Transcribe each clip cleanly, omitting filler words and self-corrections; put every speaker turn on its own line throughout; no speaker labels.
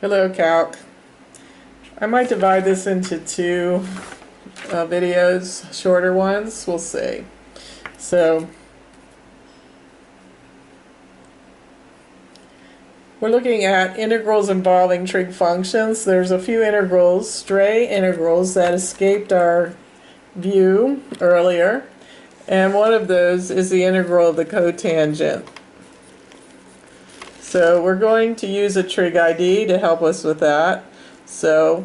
Hello, Calc. I might divide this into two videos, shorter ones. We'll see. So, we're looking at integrals involving trig functions. There's a few integrals, stray integrals, that escaped our view earlier. And one of those is the integral of the cotangent. So we're going to use a trig ID to help us with that. So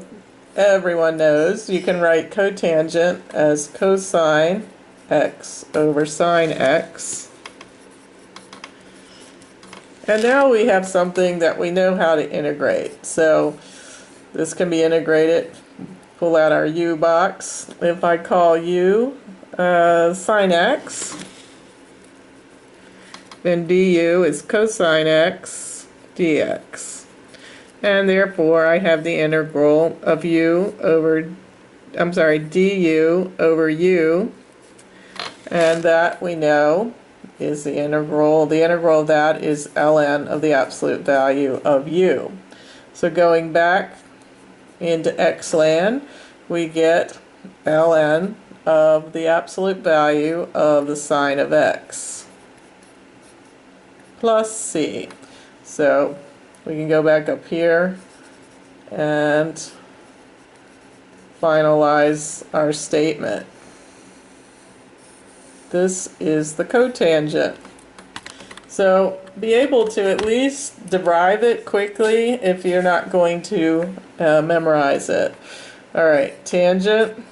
everyone knows you can write cotangent as cosine x over sine x. And now we have something that we know how to integrate. So this can be integrated. Pull out our u box. If I call u sine x, then du is cosine x dx. And therefore I have the integral of du over u, and that we know is the integral. The integral of that is ln of the absolute value of u. So going back into x land, we get ln of the absolute value of the sine of x plus c. So we can go back up here and finalize our statement. This is the cotangent. So be able to at least derive it quickly if you're not going to memorize it. Alright, tangent.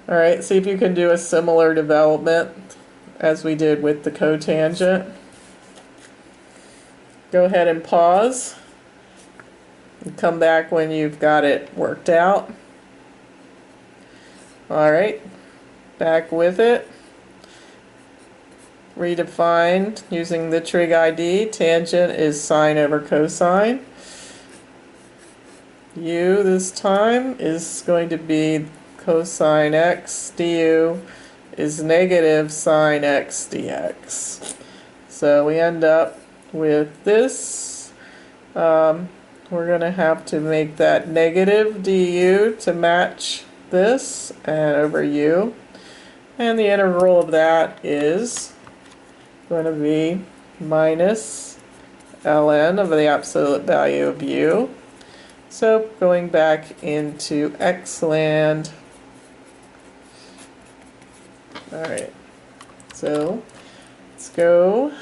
Alright, see if you can do a similar development as we did with the cotangent. Go ahead and pause and come back when you've got it worked out. Alright, back with it. Redefined using the trig ID. Tangent is sine over cosine. U this time is going to be cosine x. Du is negative sine x dx. So we end up with this. We're going to have to make that negative du to match this and over u. And the integral of that is going to be minus ln of the absolute value of u. So going back into x land. Alright, so let's go.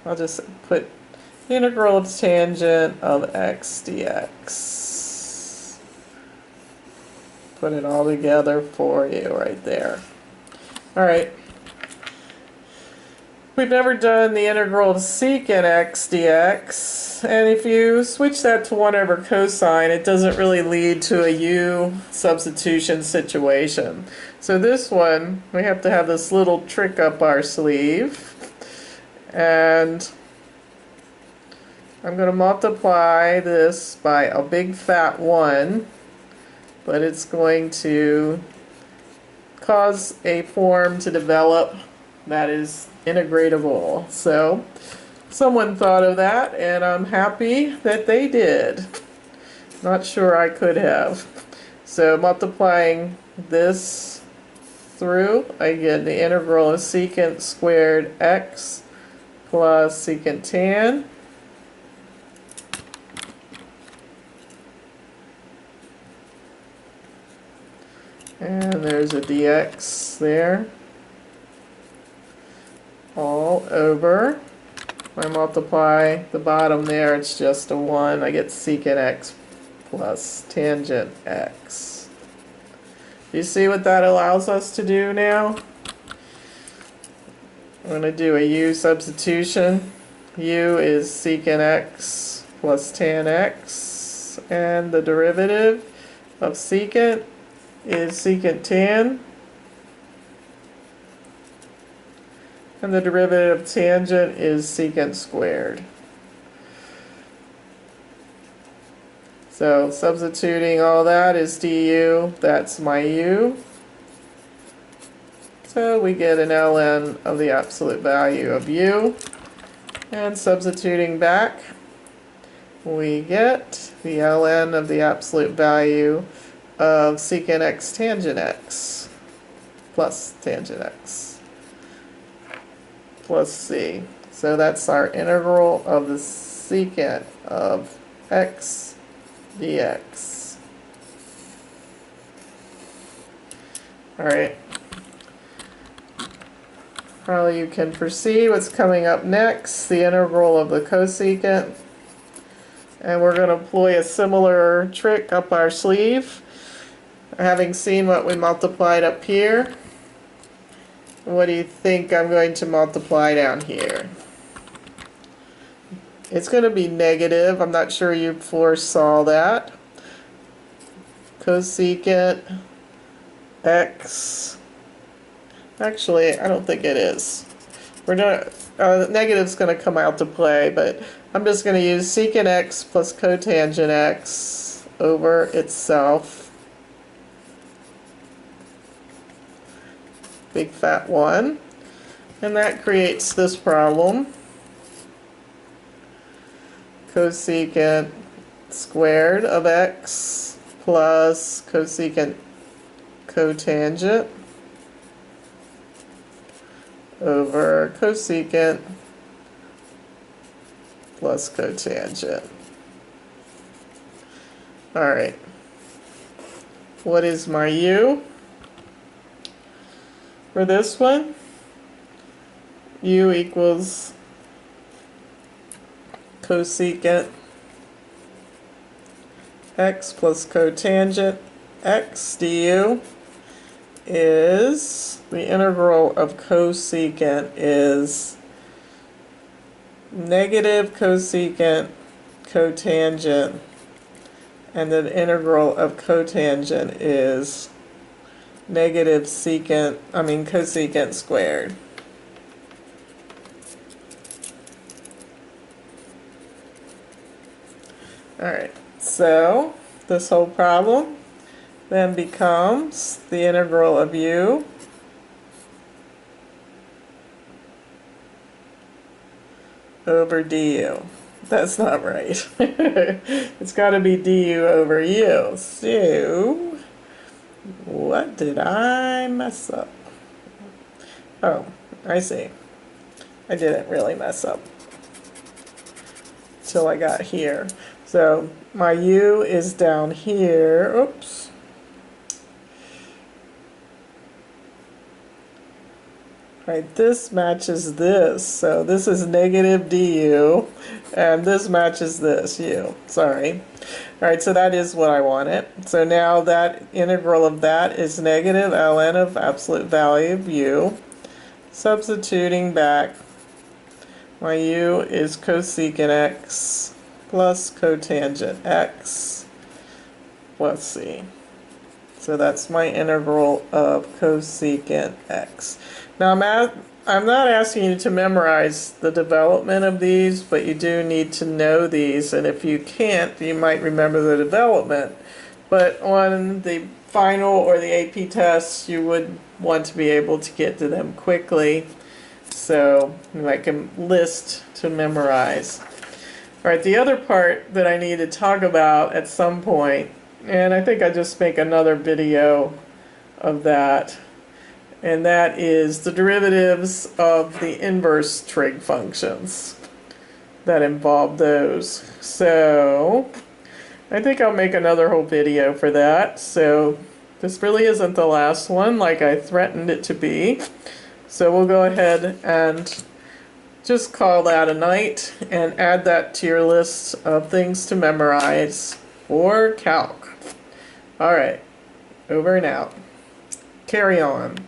I'll just put the integral of tangent of x dx. Put it all together for you right there. Alright. We've never done the integral of secant x dx, and if you switch that to 1 over cosine, it doesn't really lead to a u substitution situation. So this one, we have to have this little trick up our sleeve, and I'm going to multiply this by a big fat 1, but it's going to cause a form to develop that is integratable. So someone thought of that, and I'm happy that they did. Not sure I could have. So multiplying this through, I get the integral of secant squared x plus secant tan. And there's a dx there. All over. I multiply the bottom there, it's just a 1. I get secant x plus tangent x. Do you see what that allows us to do now? I'm going to do a u substitution. U is secant x plus tan x, and the derivative of secant is secant tan, and the derivative of tangent is secant squared. So substituting all that is du, that's my u. So we get an ln of the absolute value of u. And substituting back, we get the ln of the absolute value of secant x tangent x plus tangent x plus c. So that's our integral of the secant of x dx. Alright. Probably you can foresee what's coming up next, the integral of the cosecant. And we're going to employ a similar trick up our sleeve. Having seen what we multiplied up here, what do you think I'm going to multiply down here? It's going to be negative. I'm not sure you foresaw that. Cosecant x. Actually, I don't think it is. We're not. Negative's going to come out to play, but I'm just going to use secant x plus cotangent x over itself. Big fat 1. And that creates this problem. Cosecant squared of x plus cosecant cotangent over cosecant plus cotangent. Alright. What is my u for this one? U equals cosecant x plus cotangent x du is, the integral of cosecant is negative cosecant cotangent, and the integral of cotangent is negative cosecant squared. Alright, so this whole problem then becomes the integral of u over du. That's not right. It's got to be du over u. So, what did I mess up? Oh, I see. I didn't really mess up till I got here. So my u is down here. Oops. Right, this matches this. So this is negative du, and this matches this u. Sorry. Alright, so that is what I wanted. So now that integral of that is negative ln of absolute value of u. Substituting back, my u is cosecant x plus cotangent x plus c. So that's my integral of cosecant x. Now I'm not asking you to memorize the development of these, but you do need to know these, and if you can't, you might remember the development. But on the final or the AP tests, you would want to be able to get to them quickly, so like a list to memorize. Alright, the other part that I need to talk about at some point, and I think I just make another video of that, and that is the derivatives of the inverse trig functions that involve those. So I think I'll make another whole video for that. So this really isn't the last one like I threatened it to be. So we'll go ahead and just call that a night and add that to your list of things to memorize for Calc. Alright, over and out. Carry on.